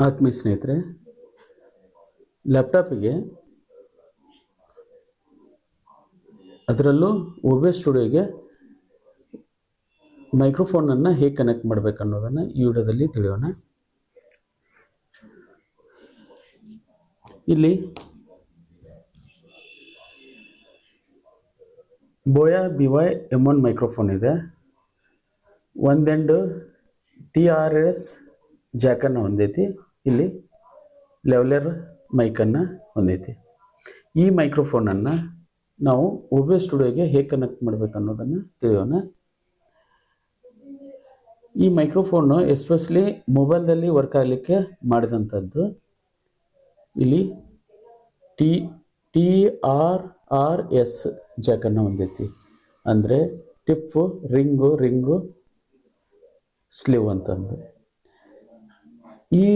ಆತ್ಮೀಯ ಸ್ನೇಹಿತರೆ, ಲ್ಯಾಪ್ಟಾಪಿಗೆ ಅದರಲ್ಲೂ OBS ಸ್ಟುಡಿಯೋಗೆ ಮೈಕ್ರೋಫೋನನ್ನು ಹೇಗೆ ಕನೆಕ್ಟ್ ಮಾಡಬೇಕು ಅನ್ನೋದನ್ನು ಈ ವಿಡಿಯೋದಲ್ಲಿ ತಿಳಿಯೋಣ. ಇಲ್ಲಿ ಬೋಯಾ BY M1 ಮೈಕ್ರೋಫೋನ್ ಇದೆ. ಒಂದೆಂಡು TRS ಜಾಕನ್ನು ಹೊಂದೈತಿ. ಇಲ್ಲಿ ಲೆವೆಲರ್ ಮೈಕನ್ನು ಹೊಂದೈತಿ. ಈ ಮೈಕ್ರೋಫೋನನ್ನು ನಾವು OBS ಸ್ಟುಡಿಯೋಗೆ ಹೇಗೆ ಕನೆಕ್ಟ್ ಮಾಡಬೇಕು ಅನ್ನೋದನ್ನು ತಿಳಿಯೋಣ. ಈ ಮೈಕ್ರೋಫೋನು ಎಸ್ಪೆಷಲಿ ಮೊಬೈಲ್ದಲ್ಲಿ ವರ್ಕ್ ಆಗಲಿಕ್ಕೆ ಮಾಡಿದಂಥದ್ದು. ಇಲ್ಲಿ TRS ಜಾಕನ್ನು ಹೊಂದೈತಿ. ಅಂದರೆ ಟಿಪ್ಪು ರಿಂಗು ಸ್ಲೀವ್ ಅಂತಂದು. ಈ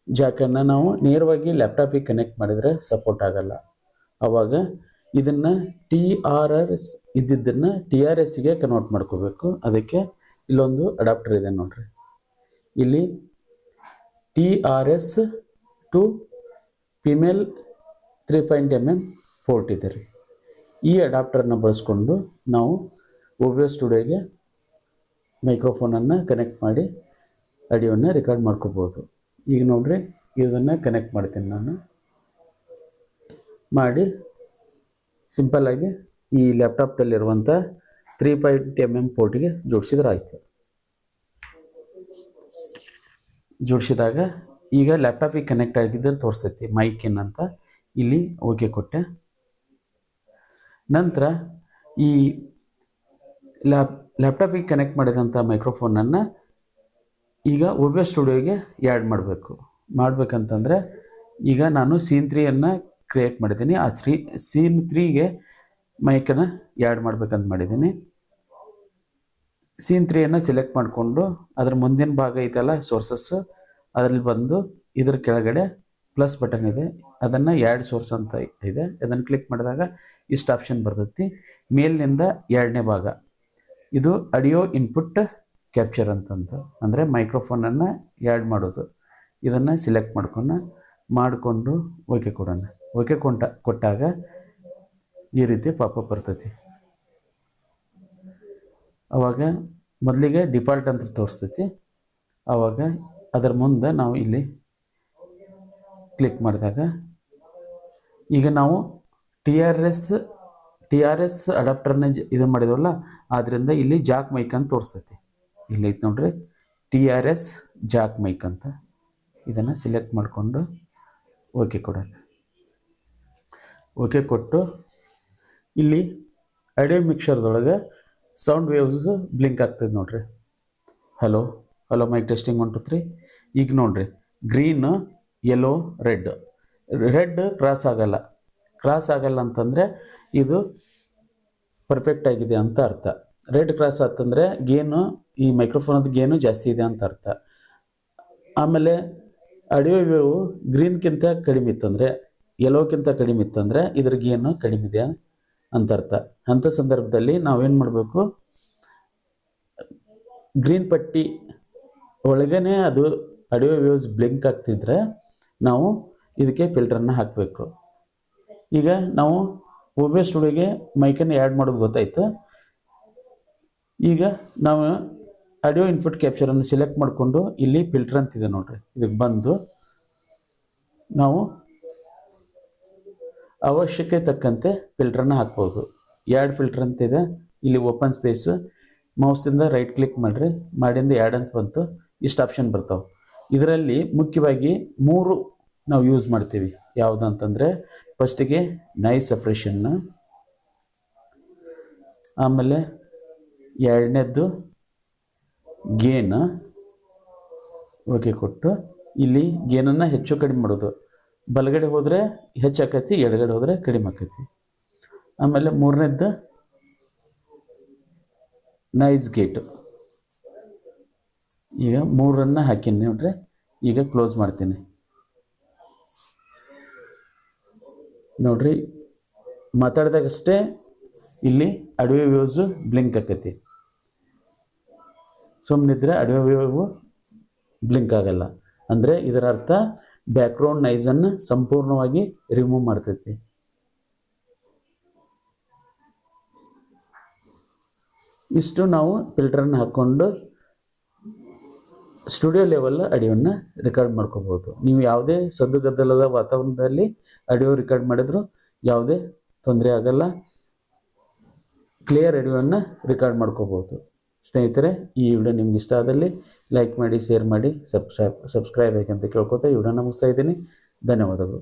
ಜಾಕನ್ನು ನಾವು ನೇರವಾಗಿ ಲ್ಯಾಪ್ಟಾಪಿಗೆ ಕನೆಕ್ಟ್ ಮಾಡಿದರೆ ಸಪೋರ್ಟ್ ಆಗಲ್ಲ. ಆವಾಗ ಇದನ್ನು TRS ಇದ್ದಿದ್ದನ್ನು TRSಗೆ ಕನ್ವರ್ಟ್ ಮಾಡ್ಕೋಬೇಕು. ಅದಕ್ಕೆ ಇಲ್ಲೊಂದು ಅಡಾಪ್ಟರ್ ಇದೆ ನೋಡ್ರಿ. ಇಲ್ಲಿ TRS to female 3.mm port ಇದೆ ರೀ. ಈ ಅಡಾಪ್ಟರ್ನ ಬಳಸ್ಕೊಂಡು ನಾವು OBS ಸ್ಟುಡಿಯೋಗೆ ಮೈಕ್ರೋಫೋನನ್ನು ಕನೆಕ್ಟ್ ಮಾಡಿ ಆಡಿಯೋನ ರೆಕಾರ್ಡ್ ಮಾಡ್ಕೋಬೋದು. ಈಗ ನೋಡ್ರಿ, ಇದನ್ನು ಕನೆಕ್ಟ್ ಮಾಡ್ತೀನಿ ನಾನು. ಮಾಡಿ ಸಿಂಪಲ್ಲಾಗಿ ಈ ಲ್ಯಾಪ್ಟಾಪ್ದಲ್ಲಿರುವಂಥ 3.mm ಪೋರ್ಟಿಗೆ ಜೋಡಿಸಿದ್ರೆ ಆಯಿತು. ಜೋಡಿಸಿದಾಗ ಈಗ ಲ್ಯಾಪ್ಟಾಪಿಗೆ ಕನೆಕ್ಟ್ ಆಗಿದ್ದರೆ ತೋರಿಸ್ತೈತಿ ಮೈಕ್ ಇನ್ ಅಂತ. ಇಲ್ಲಿ ಓಕೆ ಕೊಟ್ಟೆ. ನಂತರ ಈ ಲ್ಯಾಪ್ಟಾಪಿಗೆ ಕನೆಕ್ಟ್ ಮಾಡಿದಂಥ ಮೈಕ್ರೋಫೋನನ್ನು ಈಗ OBS ಸ್ಟುಡಿಯೋಗೆ ಆ್ಯಡ್ ಮಾಡಬೇಕಂತಂದರೆ ಈಗ ನಾನು ಸೀನ್ 3 ಕ್ರಿಯೇಟ್ ಮಾಡಿದ್ದೀನಿ. ಆ ಸೀನ್ 3ಗೆ ಮೈಕನ್ನು ಆ್ಯಡ್ ಮಾಡ್ಬೇಕಂತ ಮಾಡಿದ್ದೀನಿ. ಸೀನ್ 3 ಸೆಲೆಕ್ಟ್ ಮಾಡಿಕೊಂಡು ಅದರ ಮುಂದಿನ ಭಾಗ ಐತಲ್ಲ ಸೋರ್ಸಸ್ಸು, ಅದರಲ್ಲಿ ಬಂದು ಇದ್ರ ಕೆಳಗಡೆ ಪ್ಲಸ್ ಬಟನ್ ಇದೆ, ಅದನ್ನು ಆ್ಯಡ್ ಸೋರ್ಸ್ ಅಂತ ಇದೆ. ಅದನ್ನು ಕ್ಲಿಕ್ ಮಾಡಿದಾಗ ಇಷ್ಟು ಆಪ್ಷನ್ ಬರ್ತೈತಿ. ಮೇಲಿನಿಂದ 2ನೇ ಭಾಗ ಇದು ಆಡಿಯೋ ಇನ್ಪುಟ್ ಕ್ಯಾಪ್ಚರ್ ಅಂತಂದು, ಅಂದರೆ ಮೈಕ್ರೋಫೋನನ್ನು ಆ್ಯಡ್ ಮಾಡೋದು. ಇದನ್ನು ಸಿಲೆಕ್ಟ್ ಮಾಡಿಕೊಂಡು ಓಕೆ ಕೊಡೋಣ. ಓಕೆ ಕೊಟ್ಟಾಗ ಈ ರೀತಿ ಪಾಪಪ್ ಬರ್ತೈತಿ. ಆವಾಗ ಮೊದಲಿಗೆ ಡಿಫಾಲ್ಟ್ ಅಂತ ತೋರಿಸ್ತೈತಿ. ಆವಾಗ ಅದರ ಮುಂದೆ ನಾವು ಇಲ್ಲಿ ಕ್ಲಿಕ್ ಮಾಡಿದಾಗ ಈಗ ನಾವು TRS ಅಡಾಪ್ಟರ್ನ ಇದು ಮಾಡಿದ್ವಲ್ಲ, ಆದ್ದರಿಂದ ಇಲ್ಲಿ ಜಾಕ್ ಮೈಕ್ ಅಂತ ತೋರಿಸ್ತೈತಿ. ಇಲ್ಲಿ ಐತೆ ನೋಡ್ರಿ, TRS ಜಾಕ್ ಮೈಕ್ ಅಂತ. ಇದನ್ನು ಸಿಲೆಕ್ಟ್ ಮಾಡಿಕೊಂಡು ಓಕೆ ಕೊಡೋಣ. ಓಕೆ ಕೊಟ್ಟು ಇಲ್ಲಿ ಆಡಿಯೋ ಮಿಕ್ಸರ್ದೊಳಗೆ ಸೌಂಡ್ ವೇವ್ಸ್ ಬ್ಲಿಂಕ್ ಆಗ್ತದೆ ನೋಡ್ರಿ. Hello mic testing 1 2 3. ಈಗ ನೋಡ್ರಿ, ಗ್ರೀನ್, ಯೆಲ್ಲೋ, ರೆಡ್ ಕ್ರಾಸ್ ಆಗಲ್ಲ ಅಂತಂದರೆ ಇದು ಪರ್ಫೆಕ್ಟ್ ಆಗಿದೆ ಅಂತ ಅರ್ಥ. ರೆಡ್ ಕ್ರಾಸ್ ಆತಂದರೆ ಈ ಮೈಕ್ರೋಫೋನದ ಗೇನು ಜಾಸ್ತಿ ಇದೆ ಅಂತ ಅರ್ಥ. ಆಮೇಲೆ ಆಡಿಯೋ ವೇವ್ ಗ್ರೀನ್ಗಿಂತ ಕಡಿಮೆ ಇತ್ತಂದರೆ, ಯೆಲ್ಲೋಕ್ಕಿಂತ ಕಡಿಮೆ ಇತ್ತಂದರೆ ಇದ್ರ ಗೇನು ಕಡಿಮೆ ಇದೆ ಅಂತ ಅರ್ಥ. ಅಂಥ ಸಂದರ್ಭದಲ್ಲಿ ನಾವೇನು ಮಾಡಬೇಕು, ಗ್ರೀನ್ ಪಟ್ಟಿ ಒಳಗೇ ಅದು ಆಡಿಯೋ ವೇವ್ಸ್ ಬ್ಲಿಂಕ್ ಆಗ್ತಿದ್ರೆ ನಾವು ಇದಕ್ಕೆ ಫಿಲ್ಟರನ್ನು ಹಾಕಬೇಕು. ಈಗ ನಾವು OBS ಸ್ಟುಡಿಯೋಗೆ ಮೈಕನ್ನು ಆ್ಯಡ್ ಮಾಡೋದು ಗೊತ್ತಾಯ್ತು. ಈಗ ನಾವು ಆಡಿಯೋ ಇನ್ಪುಟ್ ಕ್ಯಾಪ್ಚರನ್ನು ಸಿಲೆಕ್ಟ್ ಮಾಡಿಕೊಂಡು ಇಲ್ಲಿ ಫಿಲ್ಟರ್ ಅಂತಿದೆ ನೋಡ್ರಿ, ಇದಕ್ಕೆ ಬಂದು ನಾವು ಅವಶ್ಯಕತೆ ತಕ್ಕಂತೆ ಫಿಲ್ಟ್ರನ್ನು ಹಾಕ್ಬೋದು. ಆ್ಯಡ್ ಫಿಲ್ಟರ್ ಅಂತಿದೆ, ಇಲ್ಲಿ ಓಪನ್ ಸ್ಪೇಸು, ಮೌಸಿಂದ ರೈಟ್ ಕ್ಲಿಕ್ ಮಾಡಿಂದ ಆ್ಯಡ್ ಅಂತ ಬಂತು. ಇಷ್ಟು ಆಪ್ಷನ್ ಬರ್ತಾವೆ. ಇದರಲ್ಲಿ ಮುಖ್ಯವಾಗಿ 3 ನಾವು ಯೂಸ್ ಮಾಡ್ತೀವಿ. ಯಾವುದು ಅಂತಂದರೆ, ಫಸ್ಟಿಗೆ ನಾಯ್ಸ್ ಸಪ್ರೆಷನ್ನು, ಆಮೇಲೆ 2ನೇದ್ದು ಗೇನ್. ಓಕೆ ಕೊಟ್ಟು ಇಲ್ಲಿ ಗೇನನ್ನು ಹೆಚ್ಚು ಕಡಿಮೆ ಮಾಡೋದು. ಬಲಗಡೆ ಹೋದರೆ ಹೆಚ್ಚಾಕೈತಿ, ಎಡಗಡೆ ಹೋದರೆ ಕಡಿಮೆ ಆಕೈತಿ. ಆಮೇಲೆ 3ನೇದ್ದು ನಾಯ್ಸ್ ಗೇಟು. ಈಗ 3 ಹಾಕೀನಿ ನೋಡ್ರಿ. ಈಗ ಕ್ಲೋಸ್ ಮಾಡ್ತೀನಿ ನೋಡ್ರಿ. ಮಾತಾಡಿದಾಗಷ್ಟೇ ಇಲ್ಲಿ ಆಡಿಯೋ ವೇವ್ಸು ಬ್ಲಿಂಕ್ ಆಕೈತಿ. ಸುಮ್ಮನಿದ್ರೆ ಆಡಿಯೋ ವೇವ್ ಬ್ಲಿಂಕ್ ಆಗಲ್ಲ. ಅಂದರೆ ಇದರ ಅರ್ಥ ಬ್ಯಾಕ್ಗ್ರೌಂಡ್ ನೈಸನ್ನು ಸಂಪೂರ್ಣವಾಗಿ ರಿಮೂವ್ ಮಾಡ್ತೈತಿ. ಇಷ್ಟು ನಾವು ಫಿಲ್ಟರನ್ನು ಹಾಕ್ಕೊಂಡು ಸ್ಟುಡಿಯೋ ಲೆವೆಲ್ ಆಡಿಯೋನ ರೆಕಾರ್ಡ್ ಮಾಡ್ಕೋಬೋದು. ನೀವು ಯಾವುದೇ ಸದ್ದುಗದ್ದಲದ ವಾತಾವರಣದಲ್ಲಿ ಆಡಿಯೋ ರೆಕಾರ್ಡ್ ಮಾಡಿದ್ರು ಯಾವುದೇ ತೊಂದರೆ ಆಗಲ್ಲ. ಕ್ಲಿಯರ್ ಆಡಿಯೋನ ರೆಕಾರ್ಡ್ ಮಾಡ್ಕೋಬೋದು. ಸ್ನೇಹಿತರೆ, ಈ ವಿಡಿಯೋ ನಿಮ್ಗೆ ಇಷ್ಟ ಆದಲ್ಲಿ ಲೈಕ್ ಮಾಡಿ, ಶೇರ್ ಮಾಡಿ, ಸಬ್ಸ್ಕ್ರೈಬ್ ಬೇಕಂತ ಕೇಳ್ಕೊತಾ ಈ ವಿಡಿಯೋನ ಮುಗಿಸ್ತಾ ಇದ್ದೀನಿ. ಧನ್ಯವಾದಗಳು.